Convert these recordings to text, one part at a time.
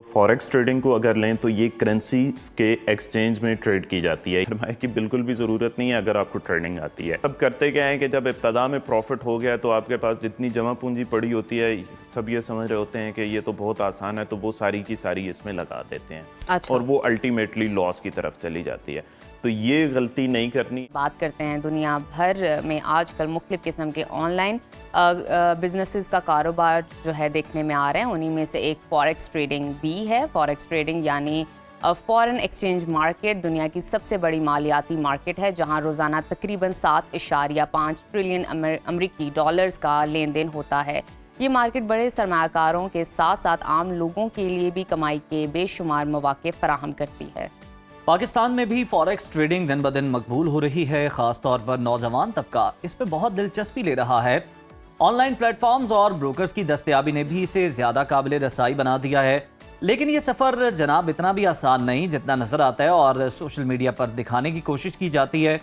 Forex trading को अगर लें तो ये करेंसीज के एक्सचेंज में ट्रेड की जाती है। सरमाए की बिल्कुल भी ज़रूरत नहीं है अगर आपको ट्रेडिंग आती है। अब करते क्या है कि जब इब्तदा में प्रॉफिट हो गया तो आपके पास जितनी जमा पूंजी पड़ी होती है सब ये समझ रहे होते हैं कि ये तो बहुत आसान है, तो वो सारी की सारी इसमें लगा देते हैं। अच्छा। और वो अल्टीमेटली लॉस की तरफ चली जाती है। तो ये गलती नहीं करनी। बात करते हैं दुनिया भर में आजकल मुख्तलिफ किस्म के ऑनलाइन बिजनेसेस का कारोबार जो है देखने में आ रहे हैं। उन्हीं में से एक फॉरेक्स ट्रेडिंग भी है। फॉरेक्स ट्रेडिंग यानी फॉरेन एक्सचेंज मार्केट दुनिया की सबसे बड़ी मालियाती मार्केट है, जहां रोज़ाना तकरीबन 7.5 ट्रिलियन अमरीकी डॉलर्स का लेन देन होता है। ये मार्केट बड़े सरमायाकारों के साथ साथ आम लोगों के लिए भी कमाई के बेशुमार मौके फराहम करती है। पाकिस्तान में भी फॉरेक्स ट्रेडिंग दिन ब दिन मकबूल हो रही है। खास तौर पर नौजवान तबका इस पे बहुत दिलचस्पी ले रहा है। ऑनलाइन प्लेटफॉर्म्स और ब्रोकर्स की दस्तयाबी ने भी इसे ज्यादा काबिल रसाई बना दिया है। लेकिन ये सफर जनाब इतना भी आसान नहीं जितना नजर आता है और सोशल मीडिया पर दिखाने की कोशिश की जाती है।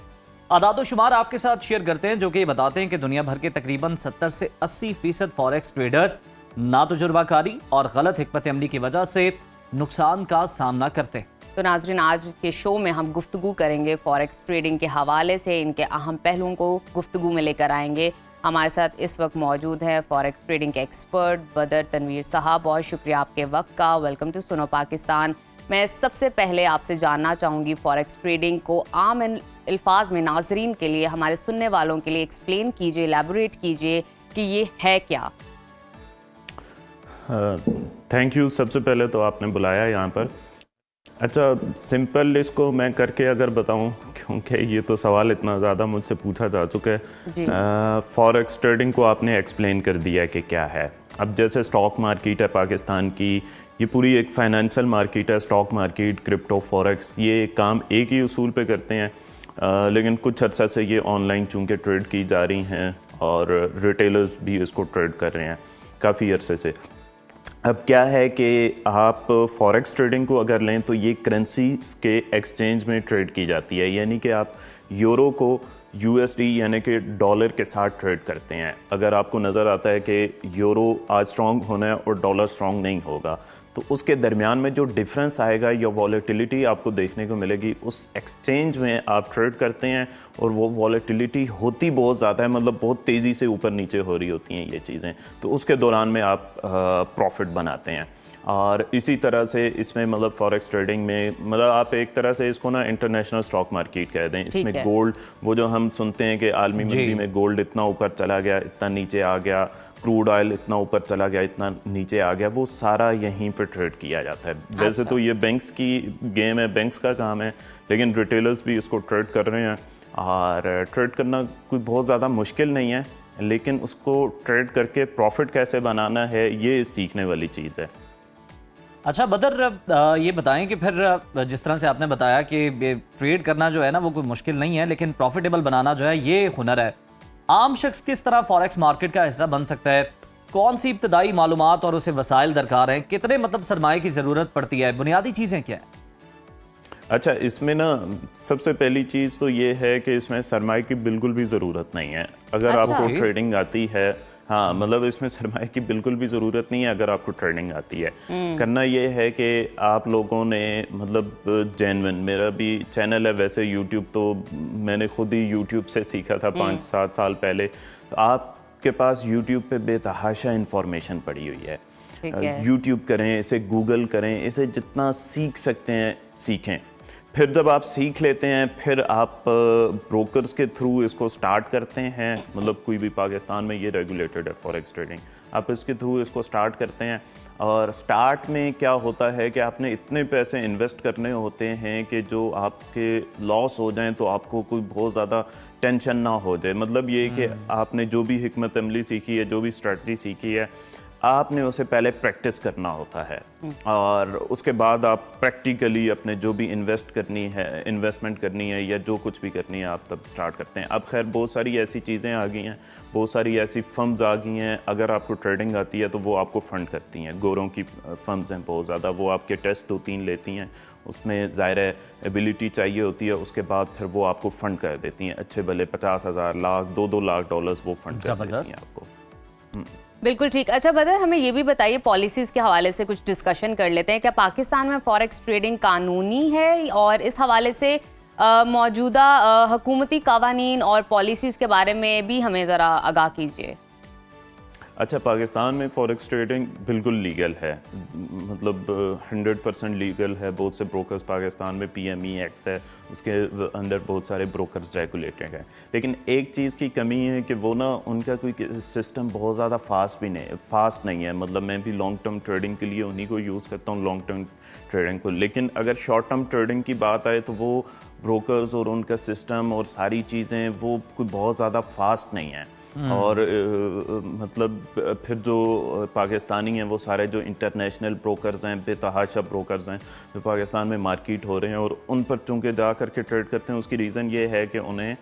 आदाद शुमार आपके साथ शेयर करते हैं जो कि बताते हैं कि दुनिया भर के तकरीबन 70 से 80% फॉरेक्स ट्रेडर्स नातजुर्बाकारी और गलत हिकमत अमली की वजह से नुकसान का सामना करते हैं। तो नाजरीन, आज के शो में हम गुफ्तगू करेंगे फॉरेक्स ट्रेडिंग के हवाले से, इनके अहम पहलुओं को गुफ्तगू में लेकर आएंगे। हमारे साथ इस वक्त मौजूद हैं फॉरेक्स ट्रेडिंग के एक्सपर्ट बदर तनवीर साहब। बहुत शुक्रिया आपके वक्त का। वेलकम टू सुनो पाकिस्तान। मैं सबसे पहले आपसे जानना चाहूँगी फॉरेक्स ट्रेडिंग को आम अल्फाज में नाजरीन के लिए, हमारे सुनने वालों के लिए एक्सप्लेन कीजिए, एलैबोरेट कीजिए कि ये है क्या। Thank you. सबसे पहले तो आपने बुलाया यहाँ पर। अच्छा, सिंपल इसको मैं करके अगर बताऊं, क्योंकि ये तो सवाल इतना ज़्यादा मुझसे पूछा जा चुका है। फॉरेक्स ट्रेडिंग को आपने एक्सप्लेन कर दिया कि क्या है। अब जैसे स्टॉक मार्केट है पाकिस्तान की, ये पूरी एक फाइनेंशियल मार्केट है। स्टॉक मार्केट, क्रिप्टो, फॉरेक्स, ये काम एक ही उसूल पे करते हैं। लेकिन कुछ अर्सा से ये ऑनलाइन चूँकि ट्रेड की जा रही हैं और रिटेलर्स भी इसको ट्रेड कर रहे हैं काफ़ी अरसे से। अब क्या है कि आप फॉरेक्स ट्रेडिंग को अगर लें तो ये करेंसीज के एक्सचेंज में ट्रेड की जाती है। यानी कि आप यूरो को यूएसडी यानी कि डॉलर के साथ ट्रेड करते हैं। अगर आपको नज़र आता है कि यूरो आज स्ट्रॉन्ग होना है और डॉलर स्ट्रॉन्ग नहीं होगा, तो उसके दरमियान में जो डिफरेंस आएगा या वॉलेटिलिटी आपको देखने को मिलेगी, उस एक्सचेंज में आप ट्रेड करते हैं और वो वॉलेटिलिटी होती बहुत ज़्यादा है, मतलब बहुत तेज़ी से ऊपर नीचे हो रही होती हैं ये चीज़ें। तो उसके दौरान में आप प्रॉफिट बनाते हैं। और इसी तरह से इसमें मतलब फॉरेक्स ट्रेडिंग में मतलब आप एक तरह से इसको ना इंटरनेशनल स्टॉक मार्केट कह दें। इसमें गोल्ड, वो जो हम सुनते हैं कि आलमी मंदी में गोल्ड इतना ऊपर चला गया, इतना नीचे आ गया, क्रूड ऑयल इतना ऊपर चला गया, इतना नीचे आ गया, वो सारा यहीं पे ट्रेड किया जाता है। वैसे तो ये बैंक्स की गेम है, बैंक्स का काम है, लेकिन रिटेलर्स भी इसको ट्रेड कर रहे हैं। और ट्रेड करना कोई बहुत ज़्यादा मुश्किल नहीं है, लेकिन उसको ट्रेड करके प्रॉफिट कैसे बनाना है ये सीखने वाली चीज़ है। अच्छा बदर, ये बताएं कि फिर जिस तरह से आपने बताया कि ट्रेड करना जो है ना वो कोई मुश्किल नहीं है, लेकिन प्रॉफिटेबल बनाना जो है ये हुनर है। आम शख्स किस तरह फॉरेक्स मार्केट का हिस्सा बन सकता है? कौन सी इब्तदाई मालूमात और उसे वसाइल दरकार हैं? कितने मतलब सरमाए की ज़रूरत पड़ती है? बुनियादी चीज़ें क्या हैं? अच्छा, इसमें ना सबसे पहली चीज़ तो ये है कि इसमें सरमाए की बिल्कुल भी ज़रूरत नहीं है अगर आपको ट्रेडिंग आती है। हाँ, मतलब इसमें सरमाए की बिल्कुल भी ज़रूरत नहीं है अगर आपको ट्रेडिंग आती है। करना ये है कि आप लोगों ने मतलब जेन्युइन, मेरा भी चैनल है वैसे यूट्यूब, तो मैंने खुद ही यूट्यूब से सीखा था 5-7 साल पहले। तो आपके पास यूट्यूब पे बेतहाशा इंफॉर्मेशन पड़ी हुई है। यूट्यूब करें, इसे गूगल करें, इसे जितना सीख सकते हैं सीखें। फिर जब आप सीख लेते हैं फिर आप ब्रोकर्स के थ्रू इसको स्टार्ट करते हैं। मतलब कोई भी पाकिस्तान में ये रेगुलेटेड है फॉरेक्स ट्रेडिंग, आप इसके थ्रू इसको स्टार्ट करते हैं। और स्टार्ट में क्या होता है कि आपने इतने पैसे इन्वेस्ट करने होते हैं कि जो आपके लॉस हो जाएं तो आपको कोई बहुत ज़्यादा टेंशन ना हो जाए। मतलब ये कि आपने जो भी हिकमत अमली सीखी है, जो भी स्ट्रेटजी सीखी है, आपने उसे पहले प्रैक्टिस करना होता है और उसके बाद आप प्रैक्टिकली अपने जो भी इन्वेस्टमेंट करनी है या जो कुछ भी करनी है आप तब स्टार्ट करते हैं। अब खैर बहुत सारी ऐसी चीज़ें आ गई हैं, बहुत सारी ऐसी फर्म्स आ गई हैं, अगर आपको ट्रेडिंग आती है तो वो आपको फ़ंड करती हैं। गोरों की फर्म्स हैं बहुत ज़्यादा, वो आपके टेस्ट 2-3 लेती हैं, उसमें ज़ाहिर एबिलिटी चाहिए होती है, उसके बाद फिर वो आपको फ़ंड कर देती हैं। अच्छे भले 50,000, लाख, 2-2 लाख डॉलर्स वो फ़ंड कर देती हैं आपको। بالکل ٹھیک. اچھا بدر, ہمیں یہ بھی بتائیے, پالیسیز کے حوالے سے کچھ ڈسکشن کر لیتے ہیں. کیا پاکستان میں فوریکس ٹریڈنگ قانونی ہے, اور اس حوالے سے موجودہ حکومتی قوانین اور پالیسیز کے بارے میں بھی ہمیں ذرا آگاہ کیجیے. اچھا, پاکستان میں فوریکس ٹریڈنگ بالکل لیگل ہے, مطلب 100% لیگل ہے. بہت سے بروکرز پاکستان میں PME ایکٹس ہے, اس کے اندر بہت سارے بروکرز ریگولیٹڈ ہیں. لیکن ایک چیز کی کمی ہے کہ وہ نا ان کا کوئی سسٹم بہت زیادہ فاسٹ نہیں ہے. مطلب میں بھی لانگ ٹرم ٹریڈنگ کے لیے انہی کو یوز کرتا ہوں, لانگ ٹرم ٹریڈنگ کو. لیکن اگر شارٹ ٹرم ٹریڈنگ کی بات آئے تو وہ بروکرز اور ان کا سسٹم اور ساری چیزیں وہ کوئی بہت زیادہ فاسٹ نہیں ہیں. اور مطلب پھر جو پاکستانی ہیں وہ سارے جو انٹرنیشنل بروکرز ہیں, بے تحاشا بروکرز ہیں جو پاکستان میں مارکیٹ ہو رہے ہیں, اور ان پر چونکہ جا کر کے ٹریڈ کرتے ہیں, اس کی ریزن یہ ہے کہ انہیں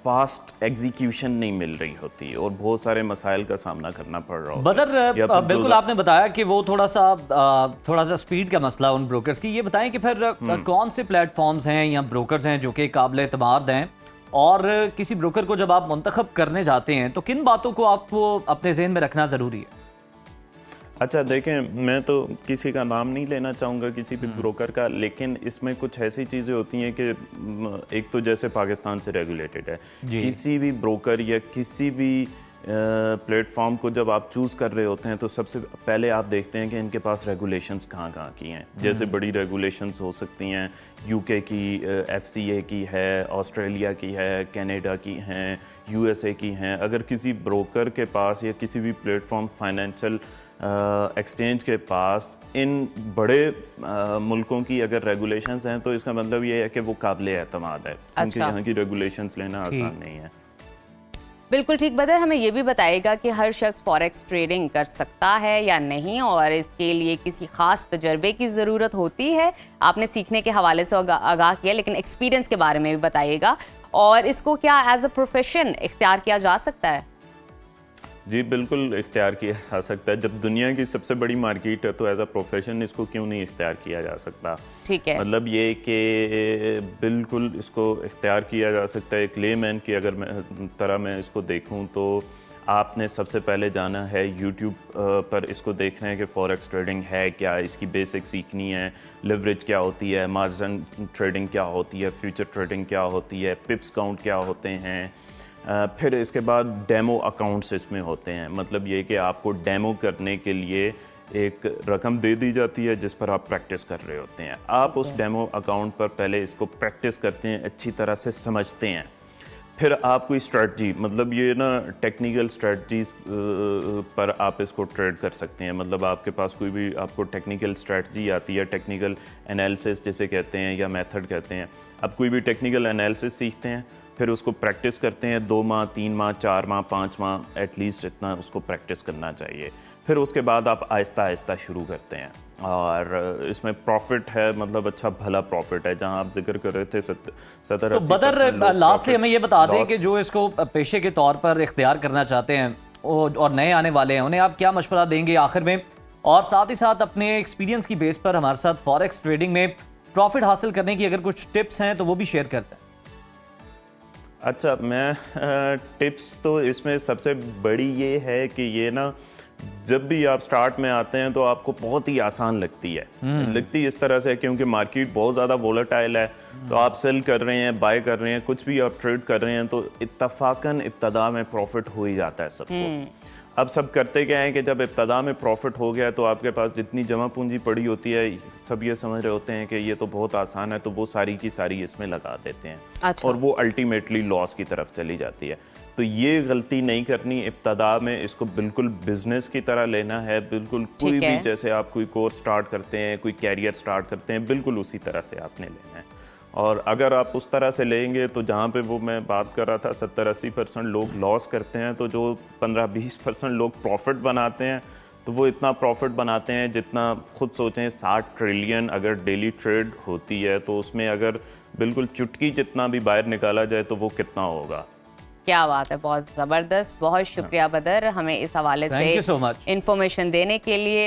فاسٹ ایگزیکیوشن نہیں مل رہی ہوتی اور بہت سارے مسائل کا سامنا کرنا پڑ رہا ہوتا ہے. بدر, بالکل آپ نے بتایا کہ وہ تھوڑا سا سپیڈ کا مسئلہ ان بروکرز کی. یہ بتائیں کہ پھر کون سے پلیٹ فارمز ہیں یا بروکرز ہیں جو کہ قابل اعتماد ہیں, اور کسی بروکر کو جب آپ منتخب کرنے جاتے ہیں تو کن باتوں کو آپ کو اپنے ذہن میں رکھنا ضروری ہے؟ اچھا دیکھیں, میں تو کسی کا نام نہیں لینا چاہوں گا, کسی بھی بروکر کا, لیکن اس میں کچھ ایسی چیزیں ہوتی ہیں کہ ایک تو جیسے پاکستان سے ریگولیٹڈ ہے. کسی بھی بروکر یا کسی بھی پلیٹ فارم کو جب آپ چوز کر رہے ہوتے ہیں تو سب سے پہلے آپ دیکھتے ہیں کہ ان کے پاس ریگولیشنز کہاں کی ہیں. جیسے بڑی ریگولیشنز ہو سکتی ہیں, UK کی, FCA کی ہے, آسٹریلیا کی ہے, کینیڈا کی ہیں, USA کی ہیں. اگر کسی بروکر کے پاس یا کسی بھی پلیٹ فارم فائنینشیل ایکسچینج کے پاس ان بڑے ملکوں کی اگر ریگولیشنز ہیں تو اس کا مطلب یہ ہے کہ وہ قابل اعتماد ہے, کیونکہ یہاں کی ریگولیشنز لینا آسان نہیں ہے. بالکل ٹھیک. بدر, ہمیں یہ بھی بتائے گا کہ ہر شخص فوریکس ٹریڈنگ کر سکتا ہے یا نہیں, اور اس کے لیے کسی خاص تجربے کی ضرورت ہوتی ہے؟ آپ نے سیکھنے کے حوالے سے آگاہ کیا, لیکن ایکسپیرینس کے بارے میں بھی بتائیے گا, اور اس کو کیا ایز اے پروفیشن اختیار کیا جا سکتا ہے؟ جی بالکل اختیار کیا جا سکتا ہے. جب دنیا کی سب سے بڑی مارکیٹ ہے تو ایز اے پروفیشن اس کو کیوں نہیں اختیار کیا جا سکتا. ٹھیک ہے, مطلب یہ کہ بالکل اس کو اختیار کیا جا سکتا ہے. ایک لے مین کی اگر میں اس کو دیکھوں تو آپ نے سب سے پہلے جانا ہے یوٹیوب پر اس کو دیکھنا ہے کہ فوریکس ٹریڈنگ ہے کیا, اس کی بیسک سیکھنی ہے, لیوریج کیا ہوتی ہے, مارجن ٹریڈنگ کیا ہوتی ہے, فیوچر ٹریڈنگ کیا ہوتی ہے, پپس کاؤنٹ کیا ہوتے ہیں. پھر اس کے بعد ڈیمو اکاؤنٹس اس میں ہوتے ہیں. مطلب یہ کہ آپ کو ڈیمو کرنے کے لیے ایک رقم دے دی جاتی ہے جس پر آپ پریکٹس کر رہے ہوتے ہیں. آپ اس ڈیمو اکاؤنٹ پر پہلے اس کو پریکٹس کرتے ہیں, اچھی طرح سے سمجھتے ہیں. پھر آپ کوئی اسٹریٹجی, مطلب یہ نا ٹیکنیکل اسٹریٹجیز پر آپ اس کو ٹریڈ کر سکتے ہیں. مطلب آپ کے پاس کوئی بھی آپ کو ٹیکنیکل اسٹریٹجی آتی ہے, ٹیکنیکل انالیسس جسے کہتے ہیں یا میتھڈ کہتے ہیں. آپ کوئی بھی ٹیکنیکل انالیسس سیکھتے ہیں, پھر اس کو پریکٹس کرتے ہیں 2 ماہ 3 ماہ 4 ماہ 5 ماہ ایٹ لیسٹ اتنا اس کو پریکٹس کرنا چاہیے. پھر اس کے بعد آپ آہستہ آہستہ شروع کرتے ہیں, اور اس میں پروفٹ ہے, مطلب اچھا بھلا پروفٹ ہے. جہاں آپ ذکر کر رہے تھے 70-80%. تو بدر, لاسٹلی ہمیں یہ بتا دیں کہ جو اس کو پیشے کے طور پر اختیار کرنا چاہتے ہیں اور نئے آنے والے ہیں, انہیں آپ کیا مشورہ دیں گے آخر میں, اور ساتھ ہی ساتھ اپنے ایکسپیرینس کی بیس پر ہمارے ساتھ فوریکس ٹریڈنگ میں پروفٹ حاصل کرنے کی اگر کچھ ٹپس ہیں تو وہ بھی شیئر کرتے ہیں. اچھا, میں ٹپس تو اس میں سب سے بڑی یہ ہے کہ یہ نا جب بھی آپ سٹارٹ میں آتے ہیں تو آپ کو بہت ہی آسان لگتی اس طرح سے, کیونکہ مارکیٹ بہت زیادہ وولٹائل ہے. تو آپ سیل کر رہے ہیں, بائی کر رہے ہیں, کچھ بھی آپ ٹریڈ کر رہے ہیں تو اتفاقاً ابتدا میں پروفٹ ہو ہی جاتا ہے سب کو. اب سب کرتے کیا ہے کہ جب ابتدا میں پروفٹ ہو گیا تو آپ کے پاس جتنی جمع پونجی پڑی ہوتی ہے سب یہ سمجھ رہے ہوتے ہیں کہ یہ تو بہت آسان ہے, تو وہ ساری کی ساری اس میں لگا دیتے ہیں. اور وہ الٹیمیٹلی لاس کی طرف چلی جاتی ہے. تو یہ غلطی نہیں کرنی, ابتدا میں اس کو بالکل بزنس کی طرح لینا ہے. بالکل کوئی بھی جیسے آپ کوئی کورس سٹارٹ کرتے ہیں, کوئی کیریئر سٹارٹ کرتے ہیں, بالکل اسی طرح سے آپ نے لینا ہے. اور اگر آپ اس طرح سے لیں گے تو جہاں پہ وہ میں بات کر رہا تھا 70-80% لوگ لاس کرتے ہیں, تو جو 15-20% لوگ پروفٹ بناتے ہیں تو وہ اتنا پروفٹ بناتے ہیں جتنا خود سوچیں 60 ٹریلین اگر ڈیلی ٹریڈ ہوتی ہے تو اس میں اگر بالکل چٹکی جتنا بھی باہر نکالا جائے تو وہ کتنا ہوگا. کیا بات ہے, بہت زبردست. بہت شکریہ بدر ہمیں اس حوالے سے انفارمیشن دینے کے لیے.